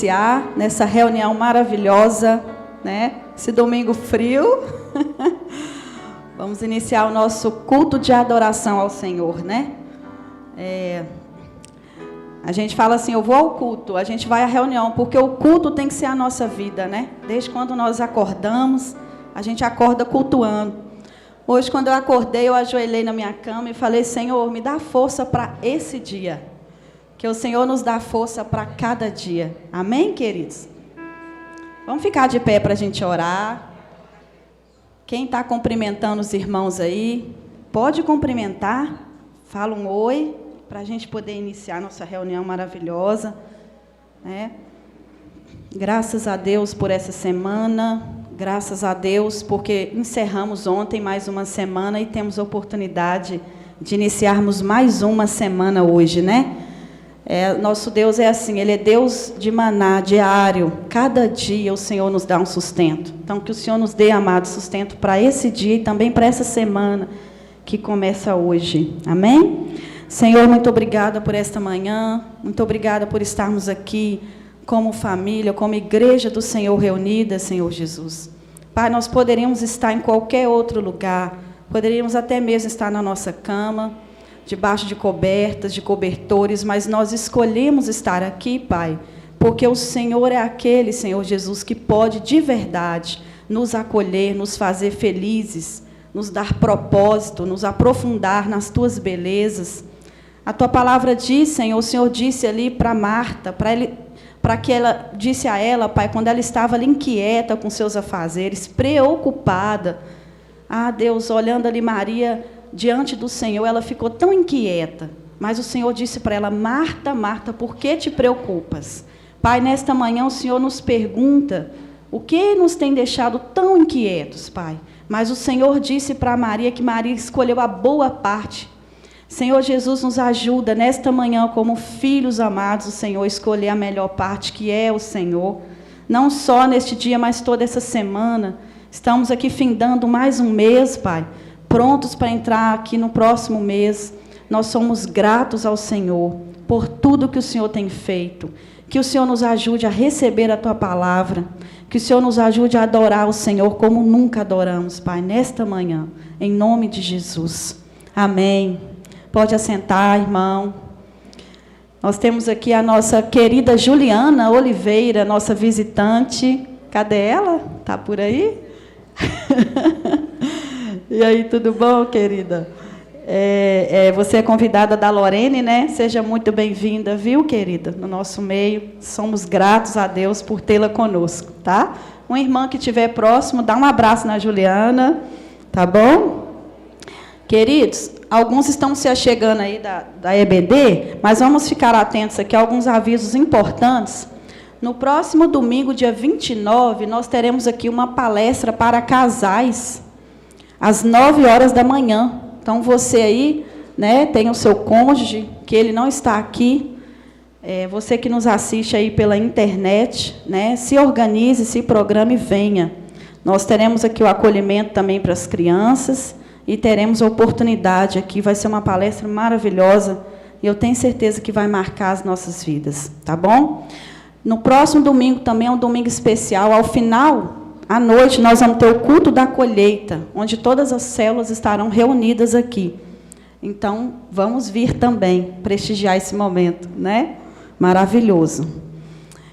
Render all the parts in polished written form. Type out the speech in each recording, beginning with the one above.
iniciar nessa reunião maravilhosa, né? Esse domingo frio. Vamos iniciar o nosso culto de adoração ao Senhor, né? A gente fala assim, eu vou ao culto, a gente vai à reunião, porque o culto tem que ser a nossa vida, né? Desde quando nós acordamos, a gente acorda cultuando. Hoje, quando eu acordei, eu ajoelhei na minha cama e falei, Senhor, me dá força para esse dia. Que o Senhor nos dá força para cada dia. Amém, queridos? Vamos ficar de pé para a gente orar. Quem está cumprimentando os irmãos aí, pode cumprimentar. Fala um oi, para a gente poder iniciar nossa reunião maravilhosa, né? Graças a Deus por essa semana, graças a Deus porque encerramos ontem mais uma semana e temos a oportunidade de iniciarmos mais uma semana hoje, né? Nosso Deus é assim, Ele é Deus de maná, diário. Cada dia o Senhor nos dá um sustento. Então, que o Senhor nos dê, amado, sustento para esse dia e também para essa semana que começa hoje. Amém? Senhor, muito obrigada por esta manhã. Muito obrigada por estarmos aqui como família, como igreja do Senhor reunida, Senhor Jesus. Pai, nós poderíamos estar em qualquer outro lugar. Poderíamos até mesmo estar na nossa cama, debaixo de cobertas, de cobertores, mas nós escolhemos estar aqui, Pai, porque o Senhor é aquele, Senhor Jesus, que pode de verdade nos acolher, nos fazer felizes, nos dar propósito, nos aprofundar nas Tuas belezas. A Tua palavra diz, Senhor, o Senhor disse ali para Marta, para que ela disse a ela, Pai, quando ela estava ali inquieta com seus afazeres, preocupada. Ah, Deus, olhando ali Maria diante do Senhor, ela ficou tão inquieta, mas o Senhor disse para ela, Marta, Marta, por que te preocupas? Pai, nesta manhã o Senhor nos pergunta, o que nos tem deixado tão inquietos, Pai? Mas o Senhor disse para Maria que Maria escolheu a boa parte. Senhor Jesus, nos ajuda nesta manhã, como filhos amados, o Senhor escolher a melhor parte, que é o Senhor, não só neste dia, mas toda essa semana. Estamos aqui findando mais um mês, Pai, prontos para entrar aqui no próximo mês. Nós somos gratos ao Senhor por tudo que o Senhor tem feito. Que o Senhor nos ajude a receber a Tua palavra. Que o Senhor nos ajude a adorar o Senhor como nunca adoramos, Pai, nesta manhã. Em nome de Jesus. Amém. Pode assentar, irmão. Nós temos aqui a nossa querida Juliana Oliveira, nossa visitante. Cadê ela? Está por aí? E aí, tudo bom, querida? Você é convidada da Lorene, né? Seja muito bem-vinda, viu, querida? No nosso meio. Somos gratos a Deus por tê-la conosco, tá? Uma irmã que estiver próximo, dá um abraço na Juliana, tá bom? Queridos, alguns estão se achegando aí da EBD, mas vamos ficar atentos aqui a alguns avisos importantes. No próximo domingo, dia 29, nós teremos aqui uma palestra para casais, às 9 horas da manhã. Então, você aí, né, tem o seu cônjuge, que ele não está aqui, você que nos assiste aí pela internet, né, se organize, se programe e venha. Nós teremos aqui o acolhimento também para as crianças e teremos a oportunidade aqui, vai ser uma palestra maravilhosa e eu tenho certeza que vai marcar as nossas vidas, tá bom? No próximo domingo também é um domingo especial, ao final, à noite, nós vamos ter o culto da colheita, onde todas as células estarão reunidas aqui. Então, vamos vir também prestigiar esse momento, né? Maravilhoso.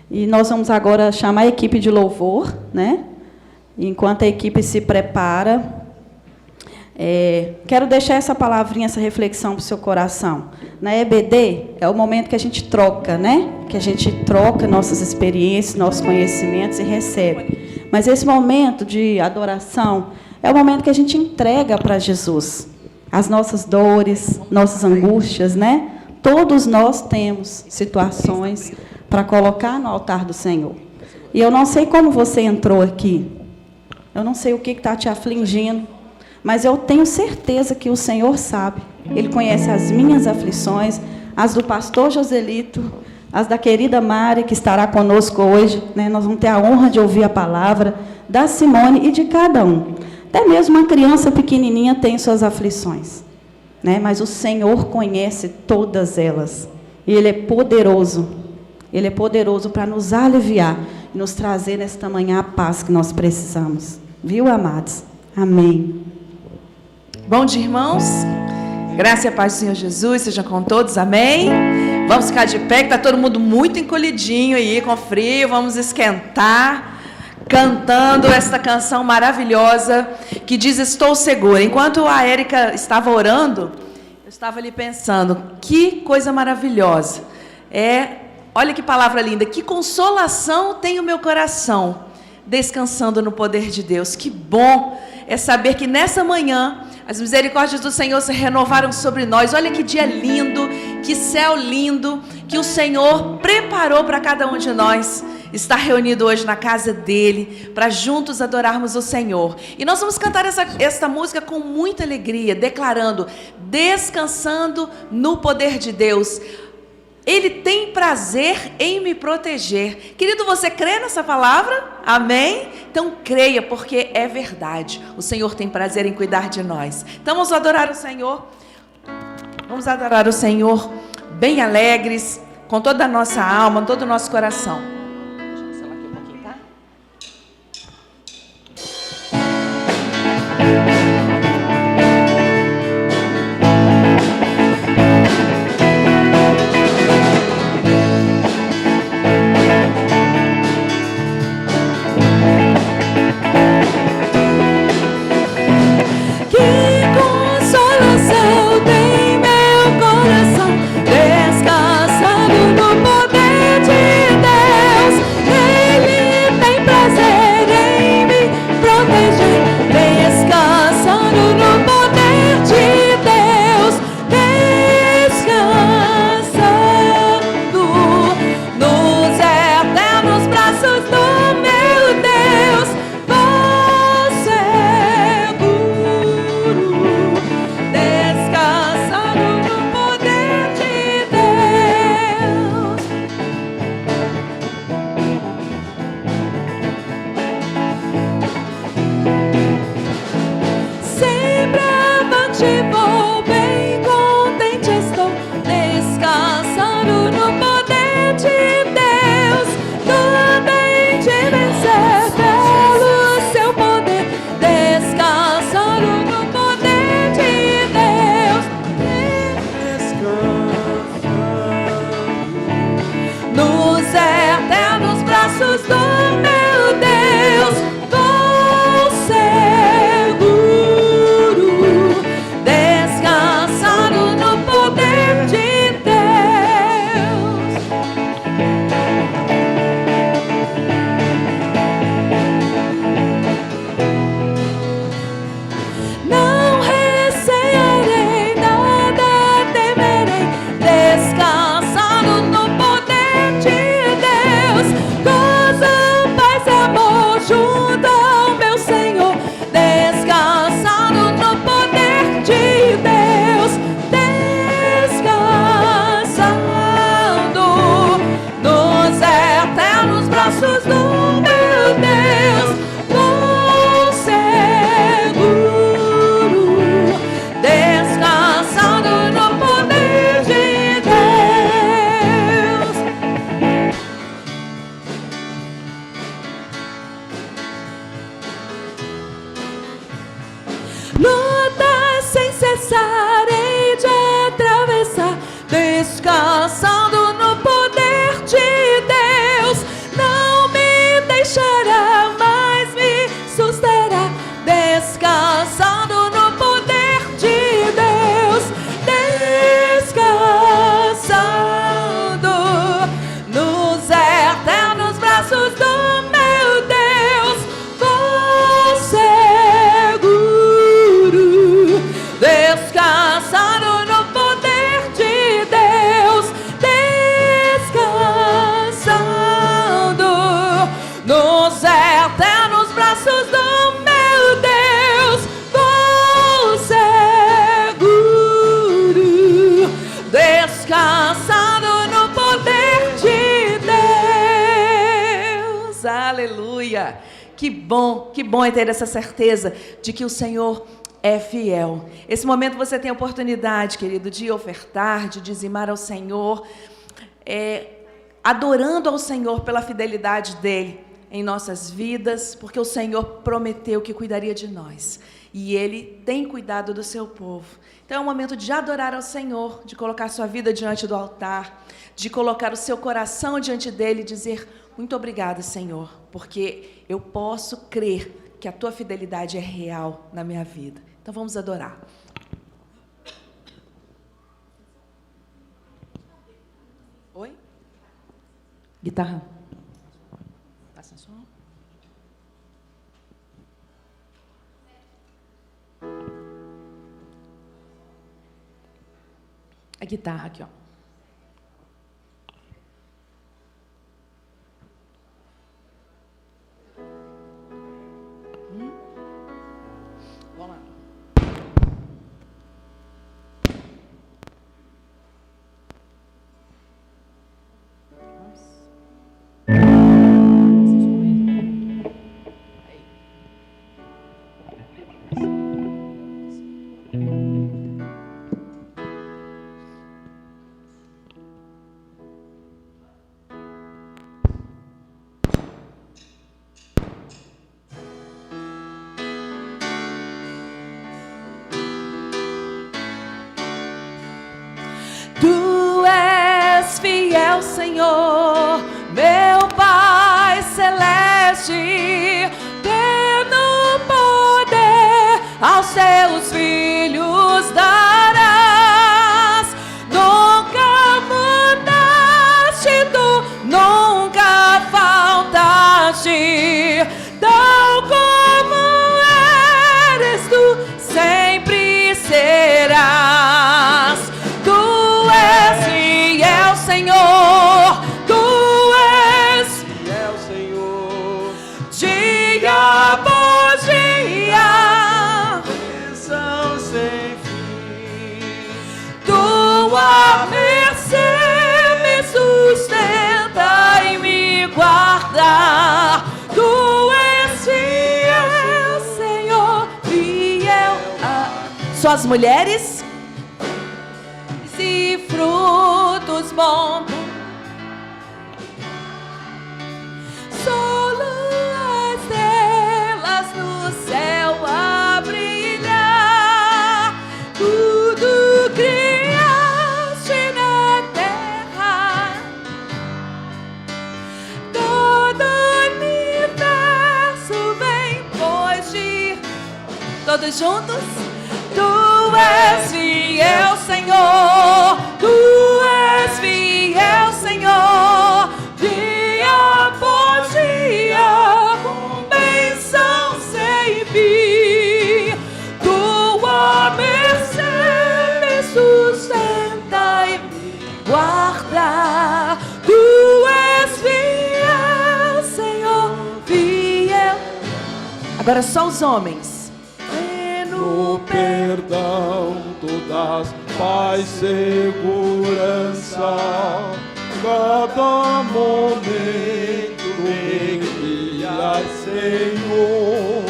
E nós vamos agora chamar a equipe de louvor, né? Enquanto a equipe se prepara, quero deixar essa palavrinha, essa reflexão para o seu coração. Na EBD, é o momento que a gente troca, né? Que a gente troca nossas experiências, nossos conhecimentos e recebe. Mas esse momento de adoração é o momento que a gente entrega para Jesus as nossas dores, nossas angústias, né? Todos nós temos situações para colocar no altar do Senhor. E eu não sei como você entrou aqui. Eu não sei o que está te afligindo. Mas eu tenho certeza que o Senhor sabe. Ele conhece as minhas aflições, as do pastor Joselito, as da querida Mari, que estará conosco hoje, né? Nós vamos ter a honra de ouvir a palavra, da Simone e de cada um. Até mesmo uma criança pequenininha tem suas aflições, né? Mas o Senhor conhece todas elas. E Ele é poderoso Ele é poderoso para nos aliviar e nos trazer nesta manhã a paz que nós precisamos. Viu, amados? Amém. Bom dia, irmãos. Graça e a paz do Senhor Jesus seja com todos, amém? Vamos ficar de pé, que está todo mundo muito encolhidinho aí, com frio. Vamos esquentar, cantando esta canção maravilhosa que diz: estou segura. Enquanto a Érica estava orando, eu estava ali pensando, que coisa maravilhosa. Olha que palavra linda, que consolação tem o meu coração, descansando no poder de Deus. Que bom é saber que nessa manhã as misericórdias do Senhor se renovaram sobre nós. Olha que dia lindo, que céu lindo, que o Senhor preparou para cada um de nós estar reunido hoje na casa dEle, para juntos adorarmos o Senhor. E nós vamos cantar esta música com muita alegria, declarando, descansando no poder de Deus. Ele tem prazer em me proteger. Querido, você crê nessa palavra? Amém? Então creia, porque é verdade. O Senhor tem prazer em cuidar de nós. Então vamos adorar o Senhor. Vamos adorar o Senhor bem alegres, com toda a nossa alma, todo o nosso coração. Deixa eu cancelar aqui um pouquinho, tá? Que bom é ter essa certeza de que o Senhor é fiel. Esse momento você tem a oportunidade, querido, de ofertar, de dizimar ao Senhor. adorando ao Senhor pela fidelidade dEle em nossas vidas, porque o Senhor prometeu que cuidaria de nós. E Ele tem cuidado do seu povo. Então é um momento de adorar ao Senhor, de colocar sua vida diante do altar, de colocar o seu coração diante dEle e dizer: muito obrigada, Senhor, porque eu posso crer que a Tua fidelidade é real na minha vida. Então vamos adorar. Oi? Guitarra. Passa som. A guitarra aqui, ó. Vamos lá. Tu és fiel, Senhor, meu Pai celeste, tendo poder aos teus filhos darás. Nunca mudaste, tu nunca faltaste, tal como eres, tu sempre serás. Senhor, Tu és fiel, Senhor, dia após dia, bênção sem fim. Tua mercê me sustenta e me guarda. Tu és fiel, Senhor, fiel. Só as mulheres e frutos bons, só as estrelas no céu a brilhar. Tudo criaste na terra, todo universo vem pois de todos juntos. Tu és fiel, Senhor, Tu és fiel, Senhor, dia após dia, com bênção sem fim. Tua mercê me sustenta e me guarda. Tu és fiel, Senhor, fiel. Agora só os homens. No perdão Tu dás paz, segurança, cada momento me guias, Senhor,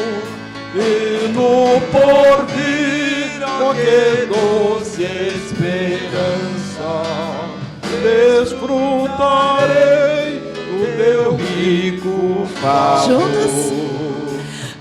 e no porvir que doce esperança desfrutarei do Teu rico favor. Juntos.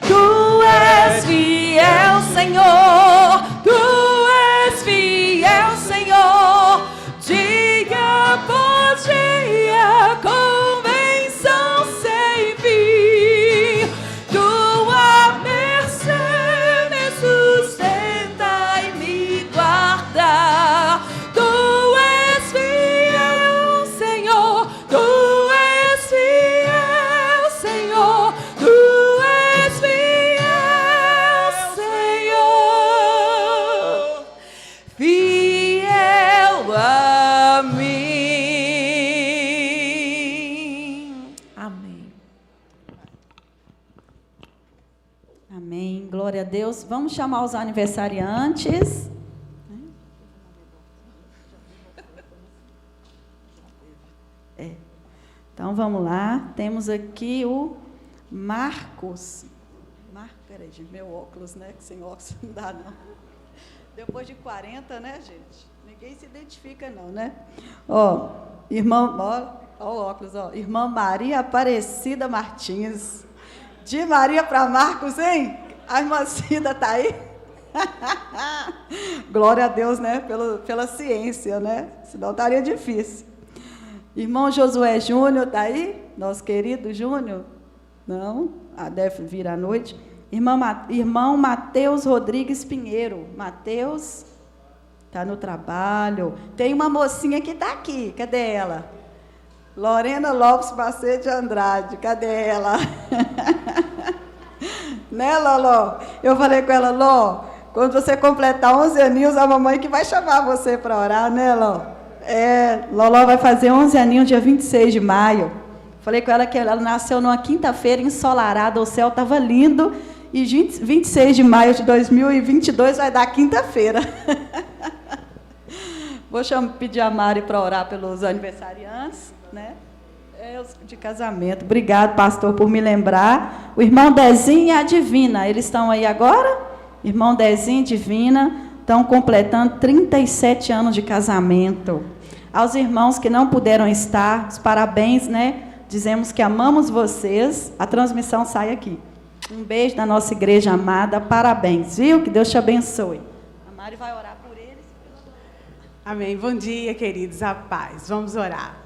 Tu és fiel, Senhor, Tu és fiel, Senhor, dia após dia, com bênção sem fim. Tua mercê me sustenta e me guarda. Tu és fiel, Senhor, Tu és fiel, Senhor, Tu és fiel, Senhor, fiel a mim. Amém. Amém. Glória a Deus. Vamos chamar os aniversariantes. Então, vamos lá. Temos aqui o Marcos. Peraí, gente, meu óculos, né? Que sem óculos não dá, não. Depois de 40, né, gente? Ninguém se identifica, não, né? Ó, irmão, ó, Olha o óculos, ó. Irmã Maria Aparecida Martins. De Maria para Marcos, hein? A irmã Cida está aí? Glória a Deus, né? Pela ciência, né? Senão estaria difícil. Irmão Josué Júnior está aí? Nosso querido Júnior? Não? Deve vir à noite. Irmão Mateus Rodrigues Pinheiro. Mateus está no trabalho. Tem uma mocinha que está aqui. Cadê ela? Lorena Lopes Macedo de Andrade. Cadê ela? Né, Loló? Eu falei com ela, Ló, quando você completar 11 aninhos, a mamãe que vai chamar você para orar, né, Ló? Loló vai fazer 11 aninhos dia 26 de maio. Falei com ela que ela nasceu numa quinta-feira ensolarada, o céu estava lindo, e 26 de maio de 2022 vai dar quinta-feira. Vou pedir a Mari para orar pelos aniversariantes, né? De casamento. Obrigado, pastor, por me lembrar. O irmão Dezinho e a Divina, eles estão aí agora? Irmão Dezinho e Divina estão completando 37 anos de casamento. Aos irmãos que não puderam estar, os parabéns, né? Dizemos que amamos vocês. A transmissão sai aqui. Um beijo da nossa igreja amada. Parabéns, viu? Que Deus te abençoe. A Mari vai orar por eles. Amém. Bom dia, queridos. A paz. Vamos orar.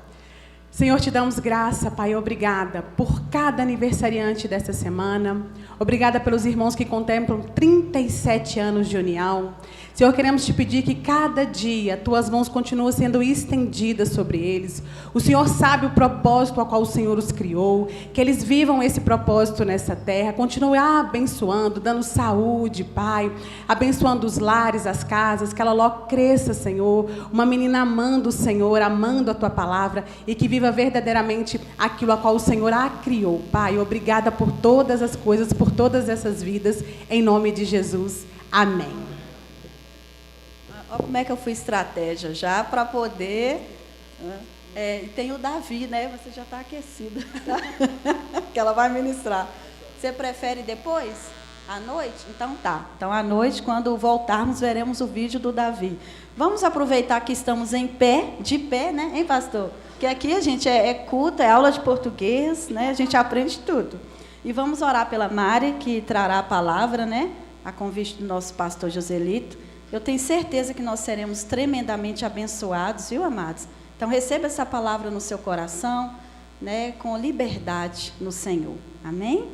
Senhor, te damos graça, Pai, obrigada por cada aniversariante desta semana, obrigada pelos irmãos que contemplam 37 anos de união. Senhor, queremos te pedir que cada dia tuas mãos continuem sendo estendidas sobre eles. O Senhor sabe o propósito ao qual o Senhor os criou, que eles vivam esse propósito nessa terra, continue abençoando, dando saúde, Pai, abençoando os lares, as casas, que ela logo cresça, Senhor, uma menina amando o Senhor, amando a tua palavra e que viva verdadeiramente aquilo a qual o Senhor a criou. Pai, obrigada por todas as coisas, por todas essas vidas, em nome de Jesus. Amém. Olha como é que eu fui estratégia já para poder... tem o Davi, né? Você já está aquecido. Que ela vai ministrar. Você prefere depois? À noite? Então tá. Então à noite, quando voltarmos, veremos o vídeo do Davi. Vamos aproveitar que estamos em pé, de pé, né? Hein, pastor? Que aqui a gente é culto, é aula de português, né? A gente aprende tudo. E vamos orar pela Mari, que trará a palavra, né? A convite do nosso pastor Joselito. Eu tenho certeza que nós seremos tremendamente abençoados, viu, amados? Então, receba essa palavra no seu coração, né, com liberdade no Senhor. Amém?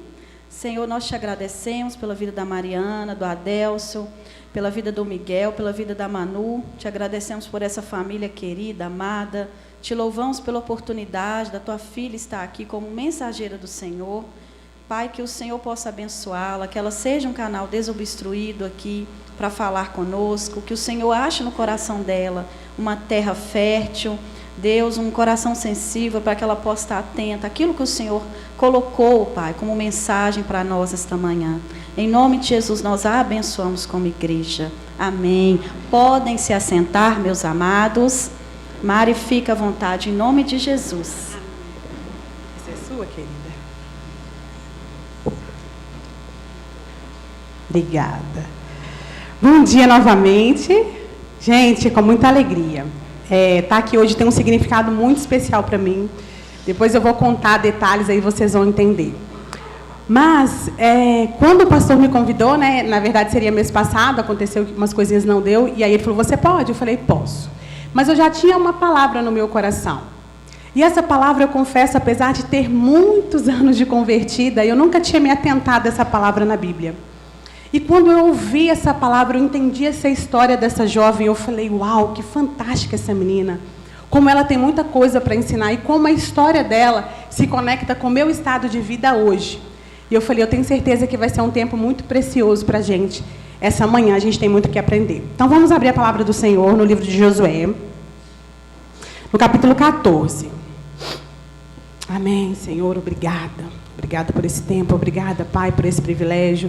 Senhor, nós te agradecemos pela vida da Mariana, do Adélcio, pela vida do Miguel, pela vida da Manu. Te agradecemos por essa família querida, amada. Te louvamos pela oportunidade da tua filha estar aqui como mensageira do Senhor. Pai, que o Senhor possa abençoá-la, que ela seja um canal desobstruído aqui para falar conosco, que o Senhor ache no coração dela uma terra fértil, Deus, um coração sensível para que ela possa estar atenta àquilo que o Senhor colocou, Pai, como mensagem para nós esta manhã. Em nome de Jesus, nós a abençoamos como igreja. Amém. Podem se assentar, meus amados. Mari, fica à vontade, em nome de Jesus. Essa é sua, querida? Obrigada. Bom dia novamente. Gente, com muita alegria. Tá aqui hoje tem um significado muito especial para mim. Depois eu vou contar detalhes, aí vocês vão entender. Mas, quando o pastor me convidou, né, na verdade seria mês passado, aconteceu que umas coisinhas não deu, e aí ele falou, você pode? Eu falei, posso. Mas eu já tinha uma palavra no meu coração. E essa palavra, eu confesso, apesar de ter muitos anos de convertida, eu nunca tinha me atentado a essa palavra na Bíblia. E quando eu ouvi essa palavra, eu entendi essa história dessa jovem, eu falei, uau, que fantástica essa menina. Como ela tem muita coisa para ensinar e como a história dela se conecta com o meu estado de vida hoje. E eu falei, eu tenho certeza que vai ser um tempo muito precioso para a gente. Essa manhã a gente tem muito o que aprender. Então vamos abrir a palavra do Senhor no livro de Josué, no capítulo 14. Amém, Senhor, obrigada. Obrigada por esse tempo, obrigada, Pai, por esse privilégio.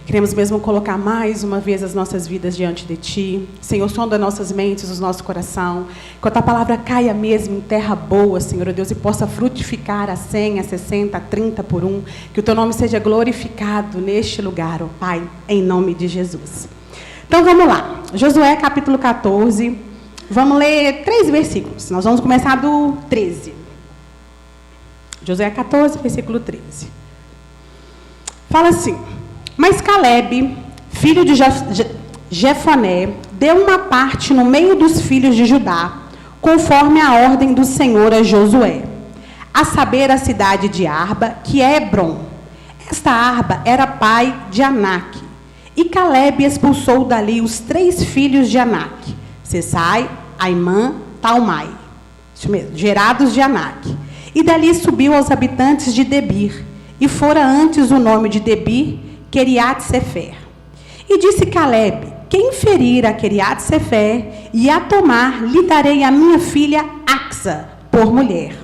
Queremos mesmo colocar mais uma vez as nossas vidas diante de Ti. Senhor, sonda nossas mentes, o nosso coração. Que a Tua palavra caia mesmo em terra boa, Senhor Deus, e possa frutificar a 100, a 60, a 30 por 1. Que o Teu nome seja glorificado neste lugar, ó Pai, em nome de Jesus. Então vamos lá. Josué, capítulo 14. Vamos ler 3 versículos. Nós vamos começar do 13. Josué 14, versículo 13. Fala assim: mas Calebe, filho de Jefoné, deu uma parte no meio dos filhos de Judá, conforme a ordem do Senhor a Josué, a saber, a cidade de Arba, que é Hebrom. Esta Arba era pai de Anak. E Calebe expulsou dali os 3 filhos de Anak, Sesai, Aimã, Talmai, isso mesmo, gerados de Anak. E dali subiu aos habitantes de Debir, e fora antes o nome de Debir, Queriat-Sefer. E disse Calebe: quem ferir a Queriat-Sefer e a tomar, lhe darei a minha filha Axa por mulher.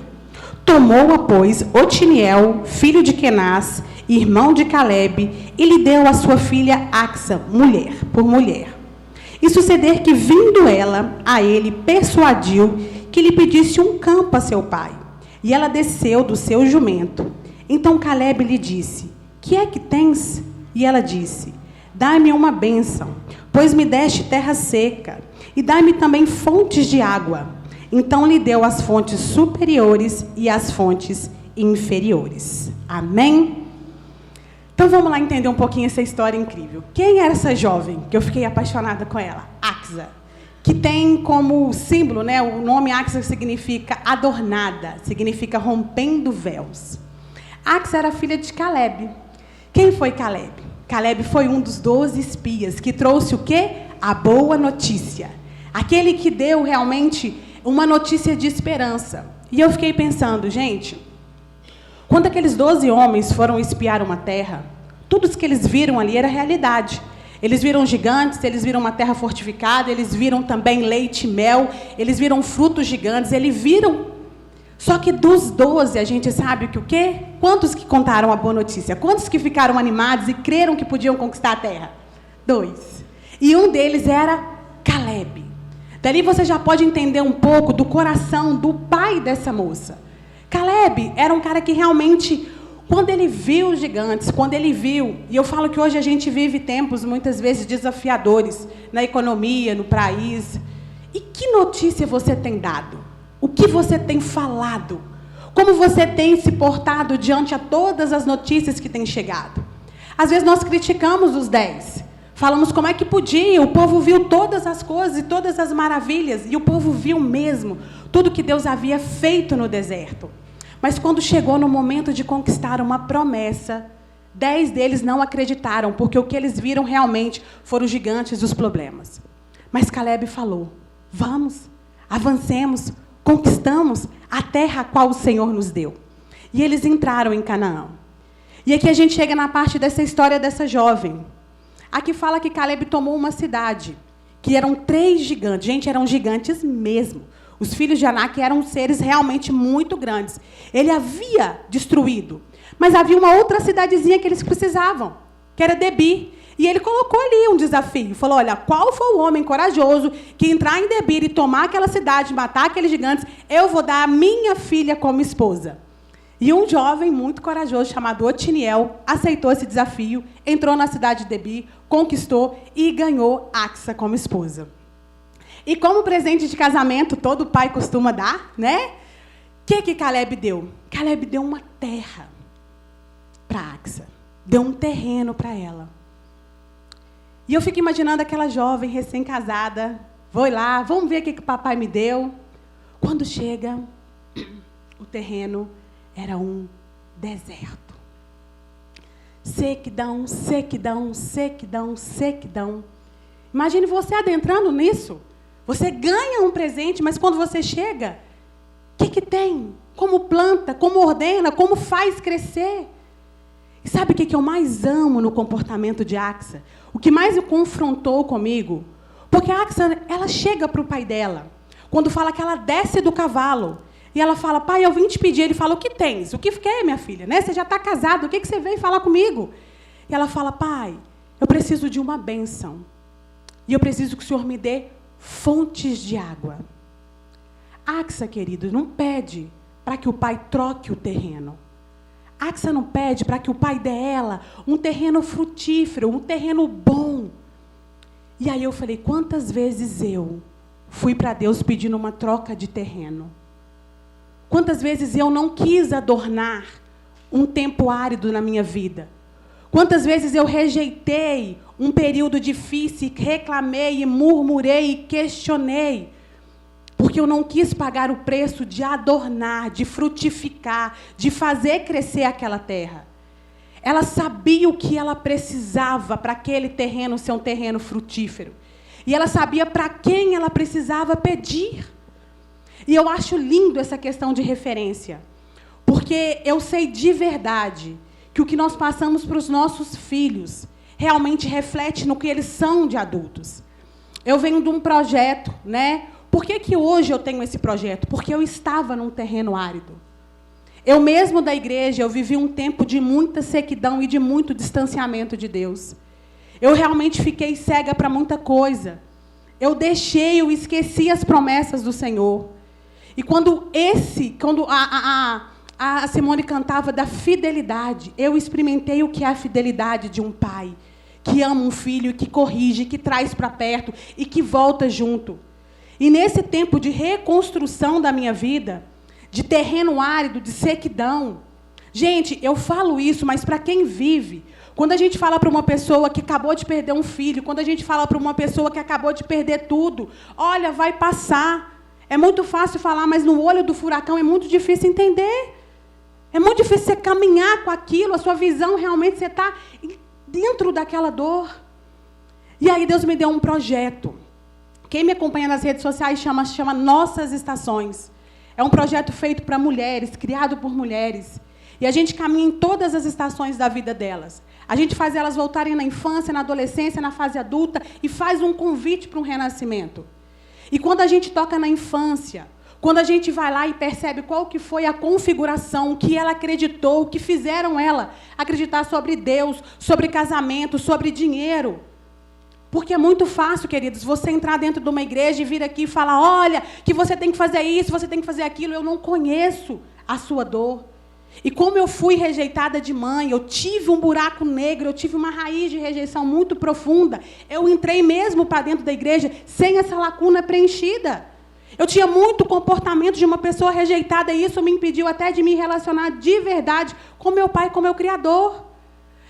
Tomou-a, pois, Otiniel, filho de Kenaz, irmão de Calebe, e lhe deu a sua filha Axa, por mulher. E suceder que, vindo ela a ele, persuadiu que lhe pedisse um campo a seu pai. E ela desceu do seu jumento. Então Calebe lhe disse: que é que tens? E ela disse: dá-me uma bênção, pois me deste terra seca, e dá-me também fontes de água. Então lhe deu as fontes superiores e as fontes inferiores. Amém? Então vamos lá entender um pouquinho essa história incrível. Quem era essa jovem que eu fiquei apaixonada com ela? Axa, que tem como símbolo, né, o nome Axa significa adornada, significa rompendo véus. Axa era filha de Calebe. Quem foi Calebe? Calebe foi um dos 12 espias que trouxe o quê? A boa notícia. Aquele que deu realmente uma notícia de esperança. E eu fiquei pensando, gente, quando aqueles 12 homens foram espiar uma terra, tudo o que eles viram ali era realidade. Eles viram gigantes, eles viram uma terra fortificada, eles viram também leite e mel, eles viram frutos gigantes, eles viram. Só que dos 12, a gente sabe que o quê? Quantos que contaram a boa notícia? Quantos que ficaram animados e creram que podiam conquistar a terra? 2. E um deles era Calebe. Dali você já pode entender um pouco do coração do pai dessa moça. Calebe era um cara que realmente, quando ele viu os gigantes, quando ele viu, e eu falo que hoje a gente vive tempos muitas vezes desafiadores na economia, no país. E que notícia você tem dado? O que você tem falado? Como você tem se portado diante a todas as notícias que têm chegado? Às vezes nós criticamos os 10. Falamos como é que podia, o povo viu todas as coisas e todas as maravilhas, e o povo viu mesmo tudo que Deus havia feito no deserto. Mas quando chegou no momento de conquistar uma promessa, 10 deles não acreditaram, porque o que eles viram realmente foram os gigantes dos problemas. Mas Calebe falou: vamos, avancemos, conquistamos a terra a qual o Senhor nos deu. E eles entraram em Canaã. E aqui a gente chega na parte dessa história dessa jovem. Aqui fala que Calebe tomou uma cidade, que eram 3 gigantes. Gente, eram gigantes mesmo. Os filhos de Anak eram seres realmente muito grandes. Ele havia destruído. Mas havia uma outra cidadezinha que eles precisavam, que era Debir. E ele colocou ali um desafio. Falou: olha, qual for o homem corajoso que entrar em Debir e tomar aquela cidade, matar aqueles gigantes, eu vou dar a minha filha como esposa. E um jovem muito corajoso, chamado Otiniel, aceitou esse desafio, entrou na cidade de Debir, conquistou e ganhou Axa como esposa. E como presente de casamento, todo pai costuma dar, né? O que Calebe deu? Calebe deu uma terra para Axa. Deu um terreno para ela. E eu fico imaginando aquela jovem recém-casada. Vou lá, vamos ver o que o papai me deu. Quando chega, o terreno era um deserto. Sequidão, sequidão, sequidão, sequidão. Imagine você adentrando nisso. Você ganha um presente, mas quando você chega, o que tem? Como planta, como ordena, como faz crescer? E sabe o que eu mais amo no comportamento de Axa? O que mais me confrontou comigo? Porque a Axa, ela chega para o pai dela, quando fala que ela desce do cavalo, e ela fala: pai, eu vim te pedir. Ele fala: o que tens? O que quer, minha filha? Né? Você já está casada, o que você veio falar comigo? E ela fala: pai, eu preciso de uma bênção. E eu preciso que o Senhor me dê fontes de água. Axa, querido, não pede para que o pai troque o terreno. Axa não pede para que o pai dê ela um terreno frutífero, um terreno bom. E aí eu falei: quantas vezes eu fui para Deus pedindo uma troca de terreno? Quantas vezes eu não quis adornar um tempo árido na minha vida? Quantas vezes eu rejeitei um período difícil, reclamei, e murmurei, e questionei, porque eu não quis pagar o preço de adornar, de frutificar, de fazer crescer aquela terra. Ela sabia o que ela precisava para aquele terreno ser um terreno frutífero. E ela sabia para quem ela precisava pedir. E eu acho lindo essa questão de referência, porque eu sei de verdade que o que nós passamos para os nossos filhos realmente reflete no que eles são de adultos. Eu venho de um projeto, né? Por que hoje eu tenho esse projeto? Porque eu estava num terreno árido. Eu mesmo da igreja, eu vivi um tempo de muita sequidão e de muito distanciamento de Deus. Eu realmente fiquei cega para muita coisa. Eu eu esqueci as promessas do Senhor. E quando a Simone cantava da fidelidade, eu experimentei o que é a fidelidade de um pai, que ama um filho, que corrige, que traz para perto e que volta junto. E nesse tempo de reconstrução da minha vida, de terreno árido, de sequidão, gente, eu falo isso, mas para quem vive, quando a gente fala para uma pessoa que acabou de perder um filho, quando a gente fala para uma pessoa que acabou de perder tudo, olha, vai passar. É muito fácil falar, mas no olho do furacão é muito difícil entender. É muito difícil você caminhar com aquilo, a sua visão realmente, você está dentro daquela dor. E aí Deus me deu um projeto. Quem me acompanha nas redes sociais chama Nossas Estações. É um projeto feito para mulheres, criado por mulheres. E a gente caminha em todas as estações da vida delas. A gente faz elas voltarem na infância, na adolescência, na fase adulta, e faz um convite para um renascimento. E quando a gente toca na infância, quando a gente vai lá e percebe qual que foi a configuração, o que ela acreditou, o que fizeram ela acreditar sobre Deus, sobre casamento, sobre dinheiro. Porque é muito fácil, queridos, você entrar dentro de uma igreja e vir aqui e falar, olha, que você tem que fazer isso, você tem que fazer aquilo. Eu não conheço a sua dor. E como eu fui rejeitada de mãe, eu tive um buraco negro, eu tive uma raiz de rejeição muito profunda, eu entrei mesmo para dentro da igreja sem essa lacuna preenchida. Eu tinha muito comportamento de uma pessoa rejeitada e isso me impediu até de me relacionar de verdade com meu pai, com meu Criador.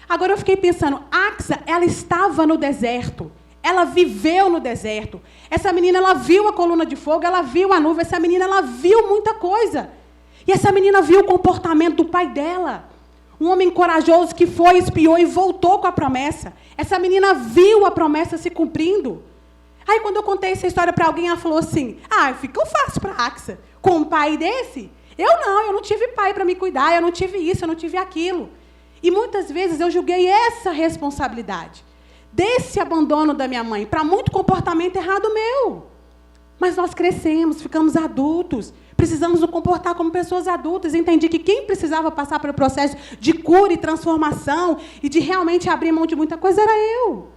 Agora eu fiquei pensando, Axa, ela estava no deserto, ela viveu no deserto. Essa menina, ela viu a coluna de fogo, ela viu a nuvem, essa menina, ela viu muita coisa. E essa menina viu o comportamento do pai dela. Um homem corajoso que foi, espiou e voltou com a promessa. Essa menina viu a promessa se cumprindo. Aí, quando eu contei essa história para alguém, ela falou assim, ficou fácil para a Axa, com um pai desse? Eu não tive pai para me cuidar, eu não tive isso, eu não tive aquilo. E muitas vezes eu julguei essa responsabilidade, desse abandono da minha mãe, para muito comportamento errado meu. Mas nós crescemos, ficamos adultos, precisamos nos comportar como pessoas adultas. Entendi que quem precisava passar pelo processo de cura e transformação e de realmente abrir mão de muita coisa era eu.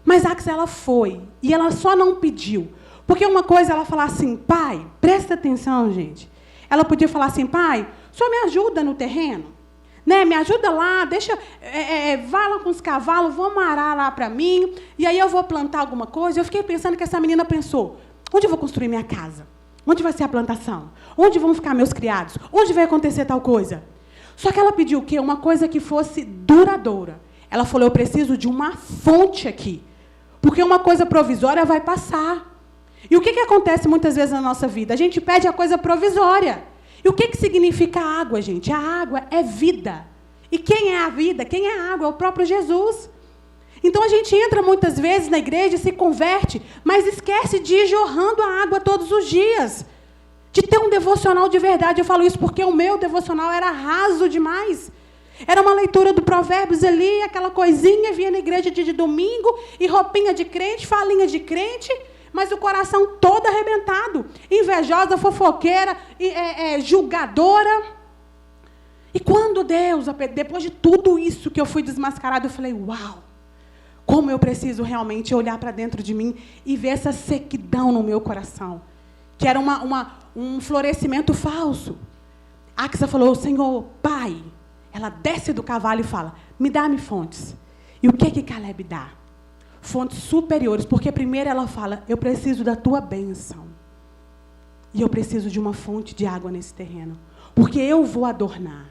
Mas Axa, ela foi, e ela só não pediu. Porque uma coisa ela falar assim, pai, presta atenção, gente. Ela podia falar assim, pai, o senhor me ajuda no terreno? Né? Me ajuda lá, vai lá com os cavalos, vamos arar lá para mim, e aí eu vou plantar alguma coisa. Eu fiquei pensando que essa menina pensou, onde eu vou construir minha casa? Onde vai ser a plantação? Onde vão ficar meus criados? Onde vai acontecer tal coisa? Só que ela pediu o quê? Uma coisa que fosse duradoura. Ela falou, eu preciso de uma fonte aqui, porque uma coisa provisória vai passar. E o que acontece muitas vezes na nossa vida? A gente pede a coisa provisória. E o que significa água, gente? A água é vida. E quem é a vida? Quem é a água? É o próprio Jesus. Então, a gente entra muitas vezes na igreja e se converte, mas esquece de ir jorrando a água todos os dias. De ter um devocional de verdade. Eu falo isso porque o meu devocional era raso demais. Era uma leitura do Provérbios ali, aquela coisinha, vinha na igreja de domingo, e roupinha de crente, falinha de crente, mas o coração todo arrebentado. Invejosa, fofoqueira, julgadora. E quando Deus, depois de tudo isso que eu fui desmascarado, eu falei, uau! Como eu preciso realmente olhar para dentro de mim e ver essa sequidão no meu coração. Que era um florescimento falso. Axa falou, Senhor, Pai. Ela desce do cavalo e fala, me dá-me fontes. E o que Caleb dá? Fontes superiores. Porque primeiro ela fala, eu preciso da tua bênção. E eu preciso de uma fonte de água nesse terreno. Porque eu vou adornar.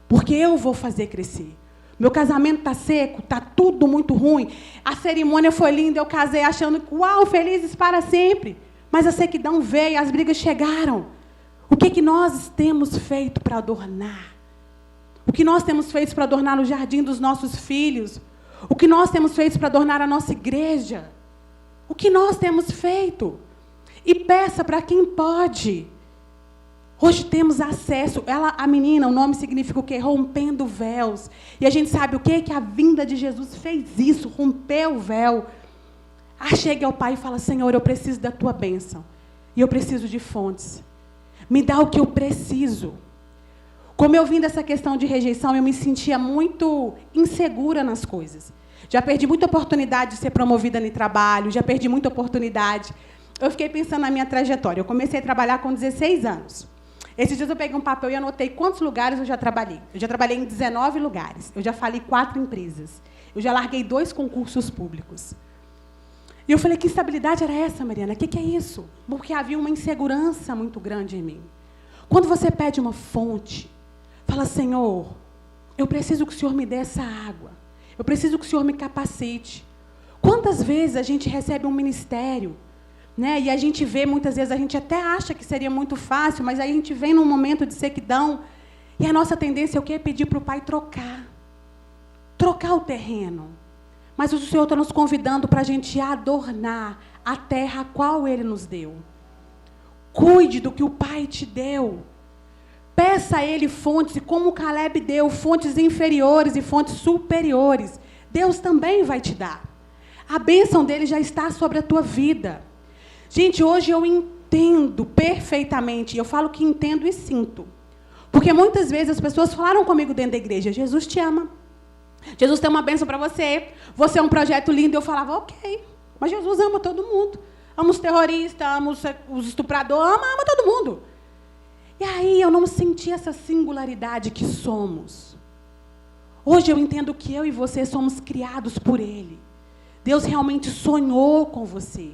Porque eu vou fazer crescer. Meu casamento está seco, está tudo muito ruim. A cerimônia foi linda, eu casei achando que, uau, felizes para sempre. Mas a sequidão veio, as brigas chegaram. O que nós temos feito para adornar? O que nós temos feito para adornar o jardim dos nossos filhos? O que nós temos feito para adornar a nossa igreja? O que nós temos feito? E peça para quem pode. Hoje temos acesso. A menina, o nome significa o quê? Rompendo véus. E a gente sabe o quê? Que a vinda de Jesus fez isso, rompeu o véu. Chega ao Pai e fala, Senhor, eu preciso da tua bênção. E eu preciso de fontes. Me dá o que eu preciso. Como eu vim dessa questão de rejeição, eu me sentia muito insegura nas coisas. Já perdi muita oportunidade de ser promovida no trabalho, já perdi muita oportunidade. Eu fiquei pensando na minha trajetória. Eu comecei a trabalhar com 16 anos. Esses dias eu peguei um papel e anotei quantos lugares eu já trabalhei. Eu já trabalhei em 19 lugares. Eu já falei 4 empresas. Eu já larguei 2 concursos públicos. E eu falei, que instabilidade era essa, Mariana? O que é isso? Porque havia uma insegurança muito grande em mim. Quando você pede uma fonte, fala, Senhor, eu preciso que o Senhor me dê essa água. Eu preciso que o Senhor me capacite. Quantas vezes a gente recebe um ministério, né? E a gente vê, muitas vezes, a gente até acha que seria muito fácil, mas aí a gente vem num momento de sequidão, e a nossa tendência é o quê? Pedir para o Pai trocar. Trocar o terreno. Mas o Senhor está nos convidando para a gente adornar a terra a qual Ele nos deu. Cuide do que o Pai te deu. Peça a Ele fontes, e como Caleb deu, fontes inferiores e fontes superiores. Deus também vai te dar. A bênção dele já está sobre a tua vida. Gente, hoje eu entendo perfeitamente, eu falo que entendo e sinto. Porque muitas vezes as pessoas falaram comigo dentro da igreja, Jesus te ama. Jesus tem uma bênção para você. Você é um projeto lindo. Eu falava, ok, mas Jesus ama todo mundo. Ama os terroristas, ama os estupradores, ama todo mundo. E aí eu não senti essa singularidade que somos. Hoje eu entendo que eu e você somos criados por Ele. Deus realmente sonhou com você.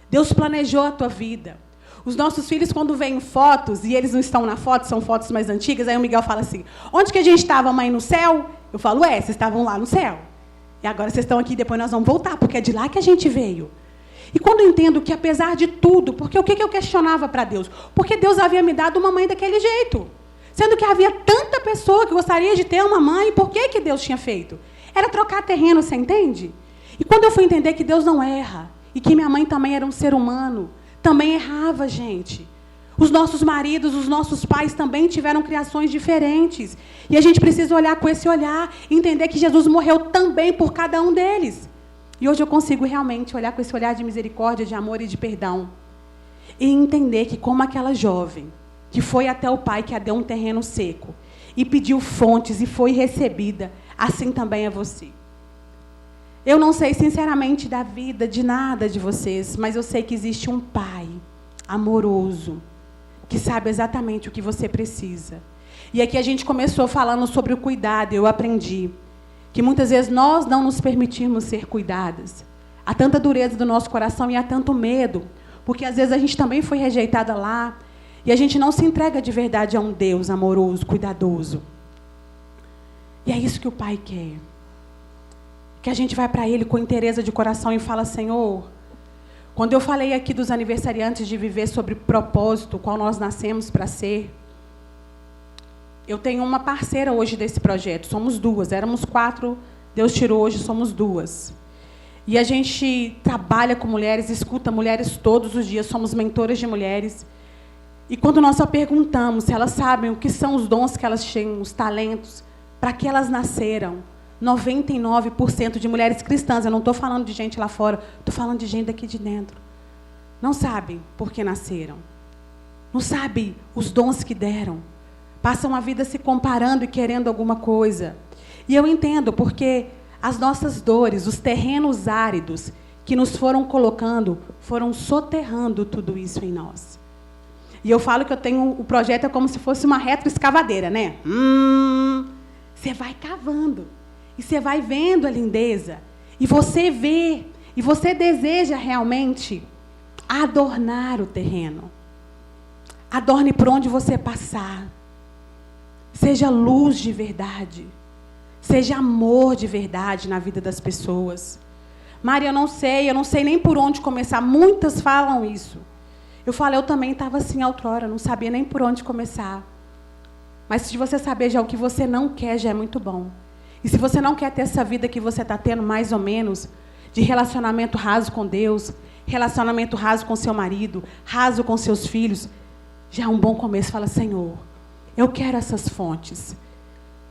Deus planejou a tua vida. Os nossos filhos, quando veem fotos, e eles não estão na foto, são fotos mais antigas, aí o Miguel fala assim, onde que a gente estava, mãe, no céu? Eu falo, vocês estavam lá no céu. E agora vocês estão aqui, depois nós vamos voltar, porque é de lá que a gente veio. E quando eu entendo que, apesar de tudo, porque o que eu questionava para Deus? Porque Deus havia me dado uma mãe daquele jeito. Sendo que havia tanta pessoa que gostaria de ter uma mãe, por que Deus tinha feito? Era trocar terreno, você entende? E quando eu fui entender que Deus não erra, e que minha mãe também era um ser humano, também errava, gente. Os nossos maridos, os nossos pais também tiveram criações diferentes. E a gente precisa olhar com esse olhar e entender que Jesus morreu também por cada um deles. E hoje eu consigo realmente olhar com esse olhar de misericórdia, de amor e de perdão. E entender que como aquela jovem que foi até o pai que a deu um terreno seco e pediu fontes e foi recebida, assim também é você. Eu não sei, sinceramente, da vida, de nada de vocês, mas eu sei que existe um pai amoroso, que sabe exatamente o que você precisa. E aqui a gente começou falando sobre o cuidado, e eu aprendi que muitas vezes nós não nos permitimos ser cuidadas. Há tanta dureza do nosso coração e há tanto medo, porque às vezes a gente também foi rejeitada lá, e a gente não se entrega de verdade a um Deus amoroso, cuidadoso. E é isso que o Pai quer. Que a gente vai para Ele com inteireza de coração e fala, Senhor, quando eu falei aqui dos aniversariantes de viver sobre propósito, qual nós nascemos para ser, eu tenho uma parceira hoje desse projeto, somos 2, éramos 4, Deus tirou, hoje somos 2. E a gente trabalha com mulheres, escuta mulheres todos os dias, somos mentoras de mulheres. E quando nós só perguntamos se elas sabem o que são os dons que elas têm, os talentos, para que elas nasceram, 99% de mulheres cristãs, eu não estou falando de gente lá fora, estou falando de gente daqui de dentro, não sabem por que nasceram, não sabem os dons que deram, passam a vida se comparando e querendo alguma coisa. E eu entendo, porque as nossas dores, os terrenos áridos que nos foram colocando, foram soterrando tudo isso em nós. E eu falo que eu tenho, o projeto é como se fosse uma retroescavadeira, né? Você vai cavando. E você vai vendo a lindeza. E você vê. E você deseja realmente adornar o terreno. Adorne por onde você passar. Seja luz de verdade. Seja amor de verdade na vida das pessoas. Maria, eu não sei nem por onde começar. Muitas falam isso. Eu falei, eu também estava assim outrora, não sabia nem por onde começar. Mas se você saber já o que você não quer, já é muito bom. E se você não quer ter essa vida que você está tendo, mais ou menos, de relacionamento raso com Deus, relacionamento raso com seu marido, raso com seus filhos, já é um bom começo. Fala, Senhor, eu quero essas fontes.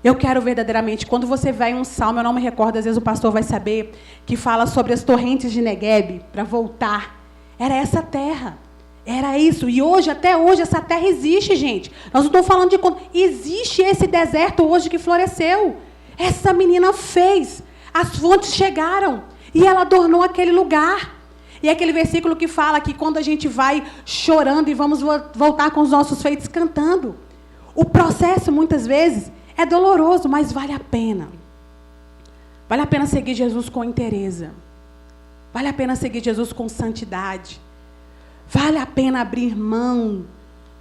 Eu quero verdadeiramente. Quando você vai em um salmo, eu não me recordo, às vezes o pastor vai saber, que fala sobre as torrentes de Neguebe, para voltar. Era essa terra. Era isso. E hoje, até hoje, essa terra existe, gente. Nós não estamos falando de quando. Existe esse deserto hoje que floresceu. Essa menina fez. As fontes chegaram. E ela adornou aquele lugar. E é aquele versículo que fala que quando a gente vai chorando e vamos voltar com os nossos feitos cantando. O processo, muitas vezes, é doloroso, mas vale a pena. Vale a pena seguir Jesus com inteireza. Vale a pena seguir Jesus com santidade. Vale a pena abrir mão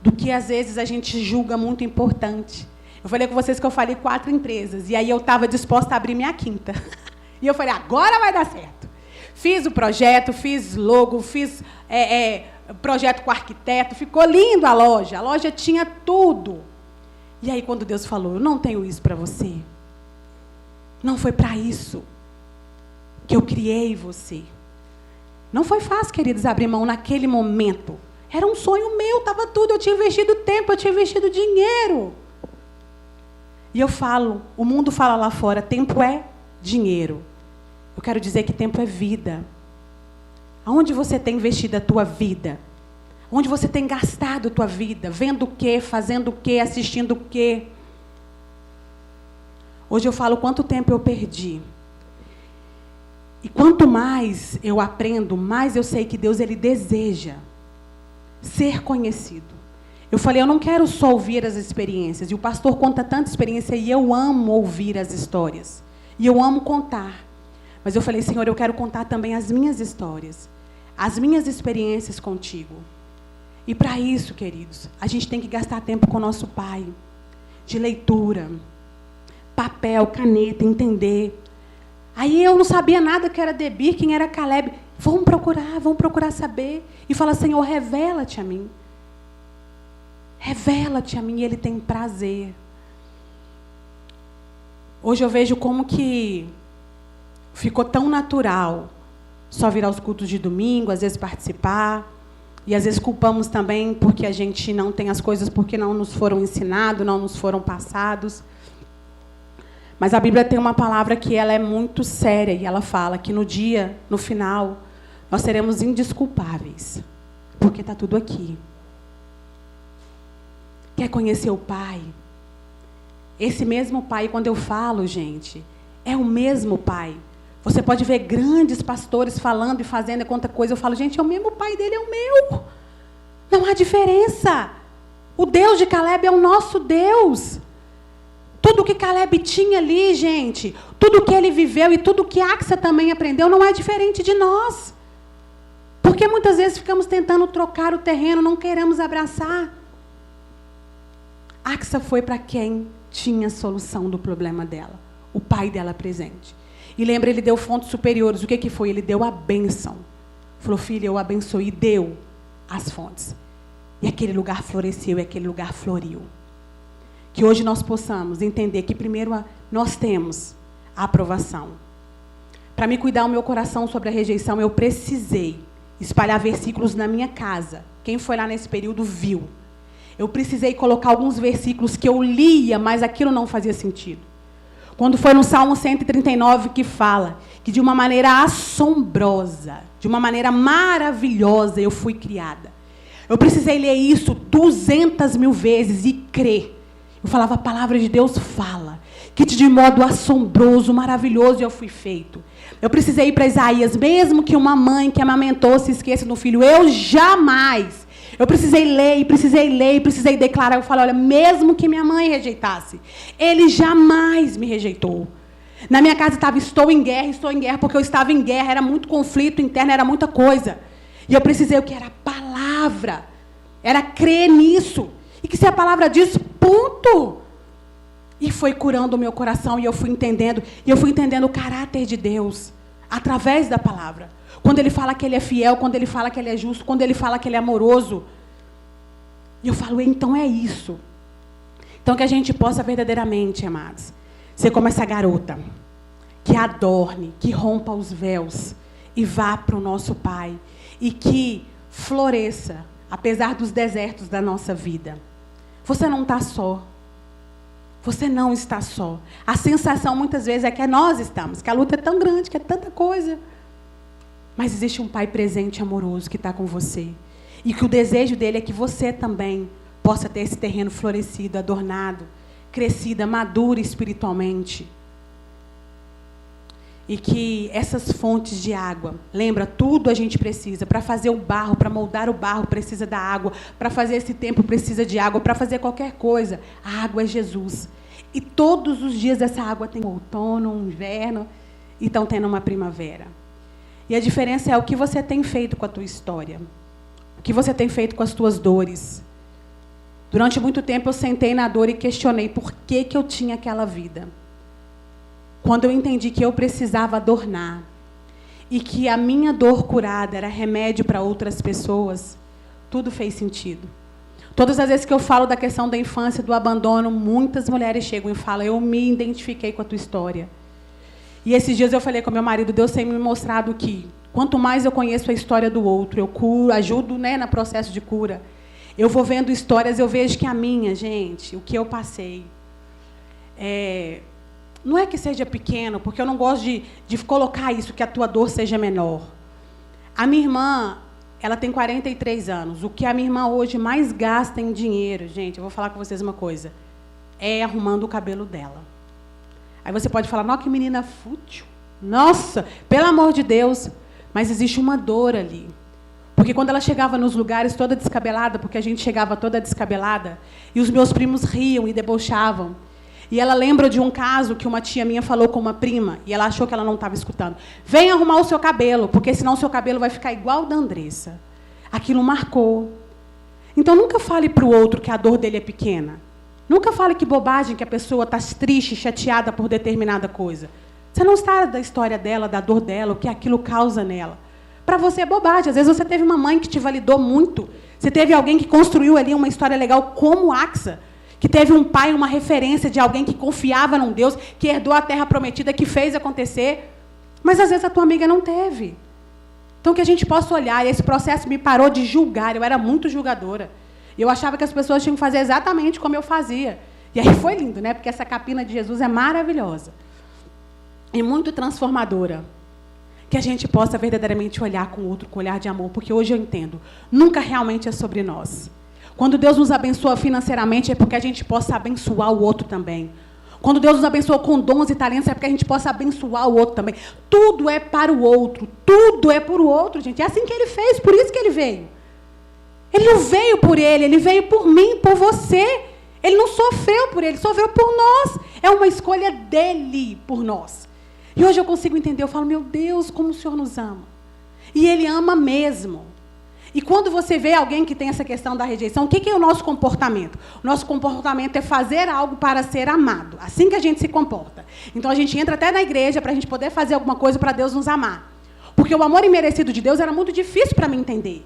do que, às vezes, a gente julga muito importante. Eu falei com vocês que eu falei 4 empresas. E aí eu estava disposta a abrir minha 5ª. E eu falei, agora vai dar certo. Fiz o projeto, fiz logo, fiz projeto com arquiteto. Ficou lindo a loja. A loja tinha tudo. E aí, quando Deus falou, eu não tenho isso para você. Não foi para isso que eu criei você. Não foi fácil, queridos, abrir mão naquele momento. Era um sonho meu, estava tudo. Eu tinha investido tempo, eu tinha investido dinheiro. E eu falo, o mundo fala lá fora, tempo é dinheiro. Eu quero dizer que tempo é vida. Aonde você tem investido a tua vida? Onde você tem gastado a tua vida? Vendo o quê? Fazendo o quê? Assistindo o quê? Hoje eu falo quanto tempo eu perdi. E quanto mais eu aprendo, mais eu sei que Deus, Ele deseja ser conhecido. Eu falei, eu não quero só ouvir as experiências. E o pastor conta tanta experiência e eu amo ouvir as histórias. E eu amo contar. Mas eu falei, Senhor, eu quero contar também as minhas histórias. As minhas experiências contigo. E para isso, queridos, a gente tem que gastar tempo com o nosso Pai. De leitura. Papel, caneta, entender. Aí eu não sabia nada que era Debir, quem era Caleb. Vamos procurar saber. E fala, Senhor, revela-te a mim. Revela-te a mim, Ele tem prazer. Hoje eu vejo como que ficou tão natural só vir aos cultos de domingo, às vezes participar. E às vezes culpamos também porque a gente não tem as coisas porque não nos foram ensinados, não nos foram passados. Mas a Bíblia tem uma palavra que ela é muito séria e ela fala que no dia, no final, nós seremos indesculpáveis, porque está tudo aqui. Quer conhecer o Pai? Esse mesmo Pai, quando eu falo, gente, é o mesmo Pai. Você pode ver grandes pastores falando e fazendo quanta coisa. Eu falo, gente, é o mesmo Pai dele, é o meu. Não há diferença. O Deus de Caleb é o nosso Deus. Tudo que Caleb tinha ali, gente, tudo que ele viveu e tudo que Axa também aprendeu, não é diferente de nós. Porque muitas vezes ficamos tentando trocar o terreno, não queremos abraçar. Axa foi para quem tinha a solução do problema dela. O pai dela presente. E lembra, ele deu fontes superiores. O que foi? Ele deu a bênção. Falou, filha, eu abençoei. E deu as fontes. E aquele lugar floresceu e aquele lugar floriu. Que hoje nós possamos entender que primeiro nós temos a aprovação. Para me cuidar o meu coração sobre a rejeição, eu precisei espalhar versículos na minha casa. Quem foi lá nesse período viu. Eu precisei colocar alguns versículos que eu lia, mas aquilo não fazia sentido. Quando foi no Salmo 139 que fala que de uma maneira assombrosa, de uma maneira maravilhosa eu fui criada. Eu precisei ler isso 200.000 vezes e crer. Eu falava, a palavra de Deus fala que de modo assombroso, maravilhoso eu fui feito. Eu precisei ir para Isaías, mesmo que uma mãe que amamentou se esqueça do filho, eu jamais. Eu precisei ler, precisei declarar. Eu falei, olha, mesmo que minha mãe rejeitasse, ele jamais me rejeitou. Na minha casa estava, estou em guerra, porque eu estava em guerra, era muito conflito interno, era muita coisa. E eu precisei o que era a palavra. Era crer nisso. E que se a palavra diz, ponto. E foi curando o meu coração, e eu fui entendendo. E eu fui entendendo o caráter de Deus, através da palavra. Quando Ele fala que Ele é fiel, quando Ele fala que Ele é justo, quando Ele fala que Ele é amoroso. E eu falo, então é isso. Então que a gente possa verdadeiramente, amados, ser como essa garota, que adorne, que rompa os véus e vá para o nosso Pai. E que floresça, apesar dos desertos da nossa vida. Você não está só. Você não está só. A sensação muitas vezes é que nós estamos, que a luta é tão grande, que é tanta coisa. Mas existe um Pai presente, amoroso, que está com você. E que o desejo dele é que você também possa ter esse terreno florescido, adornado, crescida, madura espiritualmente. E que essas fontes de água, lembra, tudo a gente precisa. Para fazer o barro, para moldar o barro, precisa da água. Para fazer esse templo, precisa de água. Para fazer qualquer coisa, a água é Jesus. E todos os dias essa água tem um outono, um inverno, e estão tendo uma primavera. E a diferença é o que você tem feito com a tua história. O que você tem feito com as tuas dores. Durante muito tempo eu sentei na dor e questionei por que eu tinha aquela vida. Quando eu entendi que eu precisava adornar e que a minha dor curada era remédio para outras pessoas, tudo fez sentido. Todas as vezes que eu falo da questão da infância, do abandono, muitas mulheres chegam e falam, eu me identifiquei com a tua história. E esses dias eu falei com meu marido, Deus tem me mostrado que quanto mais eu conheço a história do outro, eu curo, ajudo, né, no processo de cura, eu vou vendo histórias, eu vejo que a minha, gente, o que eu passei, não é que seja pequeno, porque eu não gosto de colocar isso, que a tua dor seja menor. A minha irmã, ela tem 43 anos. O que a minha irmã hoje mais gasta em dinheiro, gente, eu vou falar com vocês uma coisa, é arrumando o cabelo dela. Aí você pode falar, nossa, que menina fútil. Nossa, pelo amor de Deus. Mas existe uma dor ali. Porque quando ela chegava nos lugares toda descabelada, porque a gente chegava toda descabelada, e os meus primos riam e debochavam. E ela lembra de um caso que uma tia minha falou com uma prima, e ela achou que ela não estava escutando. Vem arrumar o seu cabelo, porque senão o seu cabelo vai ficar igual o da Andressa. Aquilo marcou. Então, nunca fale para o outro que a dor dele é pequena. Nunca fale que bobagem, que a pessoa está triste, chateada por determinada coisa. Você não está da história dela, da dor dela, o que aquilo causa nela. Para você é bobagem. Às vezes você teve uma mãe que te validou muito. Você teve alguém que construiu ali uma história legal como Axa, que teve um pai, uma referência de alguém que confiava num Deus, que herdou a terra prometida, que fez acontecer. Mas, às vezes, a tua amiga não teve. Então, que a gente possa olhar, e esse processo me parou de julgar, eu era muito julgadora. Eu achava que as pessoas tinham que fazer exatamente como eu fazia. E aí foi lindo, né? Porque essa capina de Jesus é maravilhosa. E muito transformadora. Que a gente possa verdadeiramente olhar com o outro, com olhar de amor, porque hoje eu entendo, nunca realmente é sobre nós. Quando Deus nos abençoa financeiramente, é porque a gente possa abençoar o outro também. Quando Deus nos abençoa com dons e talentos, é porque a gente possa abençoar o outro também. Tudo é para o outro. Tudo é por o outro, gente. É assim que Ele fez, por isso que Ele veio. Ele não veio por Ele veio por mim, por você. Ele não sofreu por Ele sofreu por nós. É uma escolha dEle por nós. E hoje eu consigo entender, eu falo, meu Deus, como o Senhor nos ama. E Ele ama mesmo. E quando você vê alguém que tem essa questão da rejeição, o que é o nosso comportamento? O nosso comportamento é fazer algo para ser amado. Assim que a gente se comporta. Então, a gente entra até na igreja para a gente poder fazer alguma coisa para Deus nos amar. Porque o amor imerecido de Deus era muito difícil para mim entender.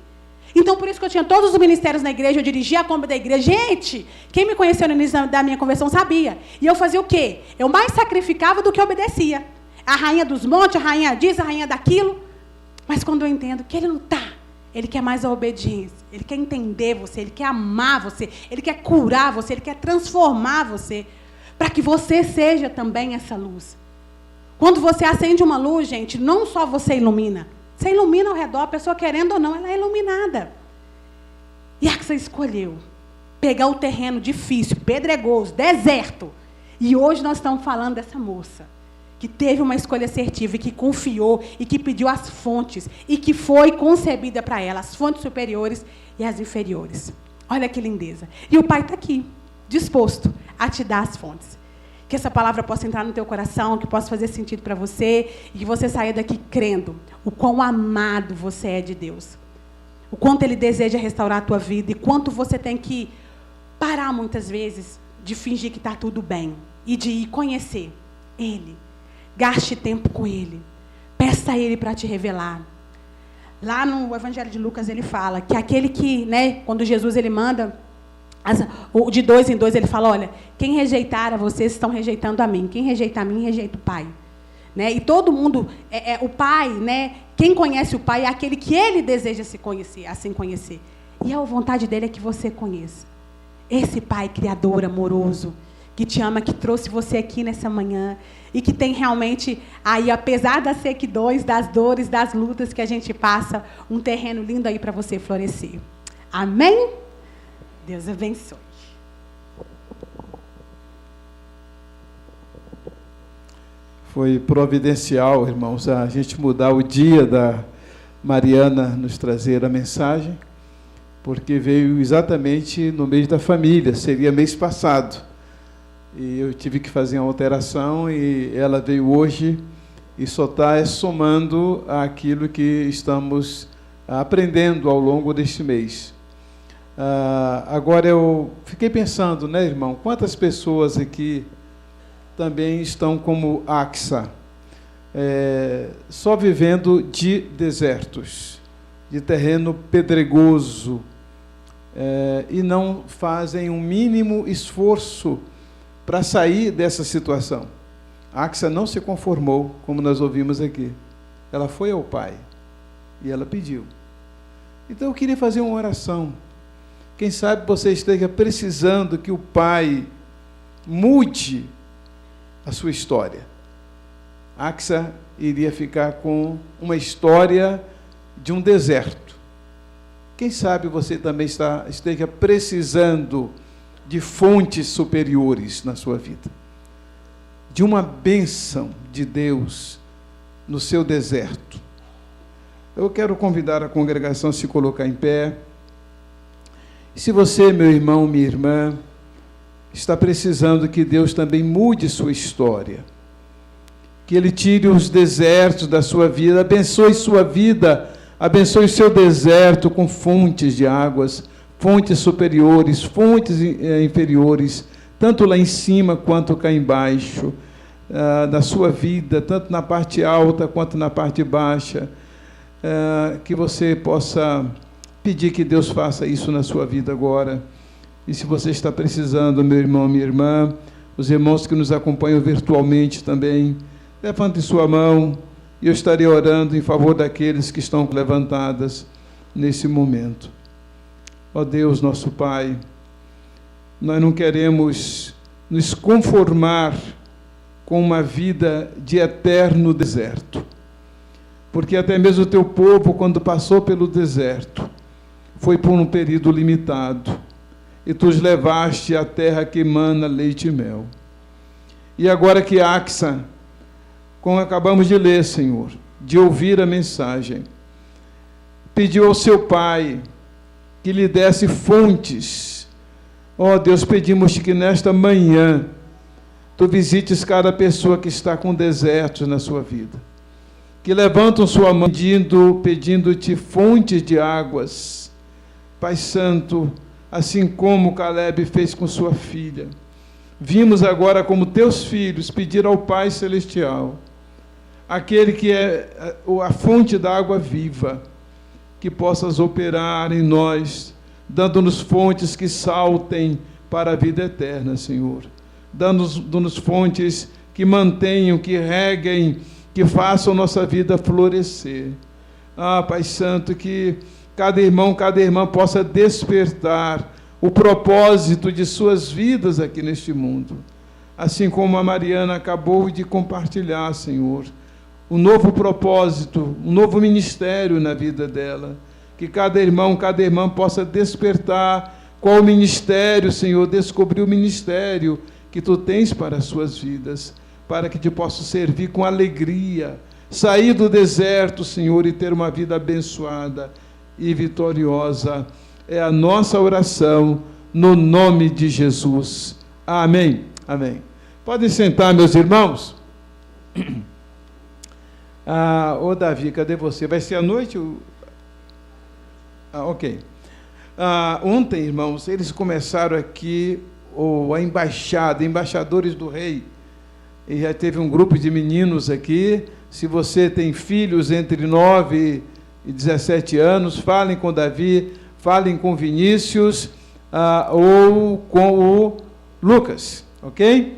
Então, por isso que eu tinha todos os ministérios na igreja, eu dirigia a Kombi da igreja. Gente, quem me conheceu no início da minha conversão sabia. E eu fazia o quê? Eu mais sacrificava do que obedecia. A rainha dos montes, a rainha disso, a rainha daquilo. Mas quando eu entendo que Ele não está, Ele quer mais a obediência, Ele quer entender você, Ele quer amar você, Ele quer curar você, Ele quer transformar você, para que você seja também essa luz. Quando você acende uma luz, gente, não só você ilumina, você ilumina ao redor, a pessoa querendo ou não, ela é iluminada. E a que você escolheu pegar o terreno difícil, pedregoso, deserto, e hoje nós estamos falando dessa moça, que teve uma escolha assertiva e que confiou e que pediu as fontes e que foi concebida para ela, as fontes superiores e as inferiores. Olha que lindeza. E o Pai está aqui, disposto a te dar as fontes. Que essa palavra possa entrar no teu coração, que possa fazer sentido para você e que você saia daqui crendo o quão amado você é de Deus. o quanto Ele deseja restaurar a tua vida e quanto você tem que parar muitas vezes de fingir que está tudo bem e de ir conhecer Ele. Gaste tempo com Ele. Peça a Ele para te revelar. Lá no Evangelho de Lucas ele fala que aquele que, né, quando Jesus ele manda, de 2 em 2 ele fala, olha, quem rejeitar a vocês estão rejeitando a mim. Quem rejeita a mim, rejeita o Pai. Né? E todo mundo, o Pai, né, quem conhece o Pai é aquele que Ele deseja se conhecer, assim conhecer. E a vontade dEle é que você conheça. Esse Pai criador, amoroso, que te ama, que trouxe você aqui nessa manhã e que tem realmente, aí, apesar das sequidões, das dores, das lutas que a gente passa, um terreno lindo aí para você florescer. Amém? Deus abençoe. Foi providencial, irmãos, a gente mudar o dia da Mariana nos trazer a mensagem, porque veio exatamente no mês da família, seria mês passado. E eu tive que fazer uma alteração e ela veio hoje e só está somando aquilo que estamos aprendendo ao longo deste mês. Agora eu fiquei pensando, né, irmão, quantas pessoas aqui também estão como Axa, só vivendo de desertos, de terreno pedregoso, e não fazem um mínimo esforço para sair dessa situação. A Axa não se conformou, como nós ouvimos aqui. Ela foi ao Pai e ela pediu. Então eu queria fazer uma oração. Quem sabe você esteja precisando que o Pai mude a sua história. A Axa iria ficar com uma história de um deserto. Quem sabe você também esteja precisando de fontes superiores na sua vida, de uma bênção de Deus no seu deserto. Eu quero convidar a congregação a se colocar em pé. E se você, meu irmão, minha irmã, está precisando que Deus também mude sua história, que Ele tire os desertos da sua vida, abençoe sua vida, abençoe o seu deserto com fontes de águas, fontes superiores, fontes inferiores, tanto lá em cima quanto cá embaixo, da sua vida, tanto na parte alta quanto na parte baixa, que você possa pedir que Deus faça isso na sua vida agora. E se você está precisando, meu irmão, minha irmã, os irmãos que nos acompanham virtualmente também, levante sua mão e eu estarei orando em favor daqueles que estão levantadas nesse momento. Ó Deus, nosso Pai, nós não queremos nos conformar com uma vida de eterno deserto, porque até mesmo o teu povo, quando passou pelo deserto, foi por um período limitado, e tu os levaste à terra que emana leite e mel. E agora que Axa, como acabamos de ler, Senhor, de ouvir a mensagem, pediu ao seu Pai que lhe desse fontes. Ó Deus, pedimos que nesta manhã tu visites cada pessoa que está com desertos na sua vida, que levantam sua mão pedindo-te fontes de águas. Pai Santo, assim como Caleb fez com sua filha, vimos agora como teus filhos pedir ao Pai Celestial, aquele que é a fonte da água viva, que possas operar em nós, dando-nos fontes que saltem para a vida eterna, Senhor. Dando-nos fontes que mantenham, que reguem, que façam nossa vida florescer. Pai Santo, que cada irmão, cada irmã possa despertar o propósito de suas vidas aqui neste mundo. Assim como a Mariana acabou de compartilhar, Senhor, um novo propósito, um novo ministério na vida dela. Que cada irmão, cada irmã possa despertar qual o ministério, Senhor, descobrir o ministério que tu tens para as suas vidas, para que te possa servir com alegria, sair do deserto, Senhor, e ter uma vida abençoada e vitoriosa. É a nossa oração, no nome de Jesus. Amém. Amém. Podem sentar, meus irmãos. Ô Davi, cadê você? Vai ser à noite? Ok. Ontem, irmãos, eles começaram aqui a embaixada, embaixadores do rei. E já teve um grupo de meninos aqui. Se você tem filhos entre 9 e 17 anos, falem com Davi, falem com Vinícius ou com o Lucas, ok?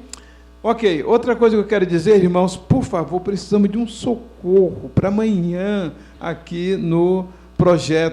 Ok, outra coisa que eu quero dizer, irmãos, por favor, precisamos de um socorro para amanhã aqui no projeto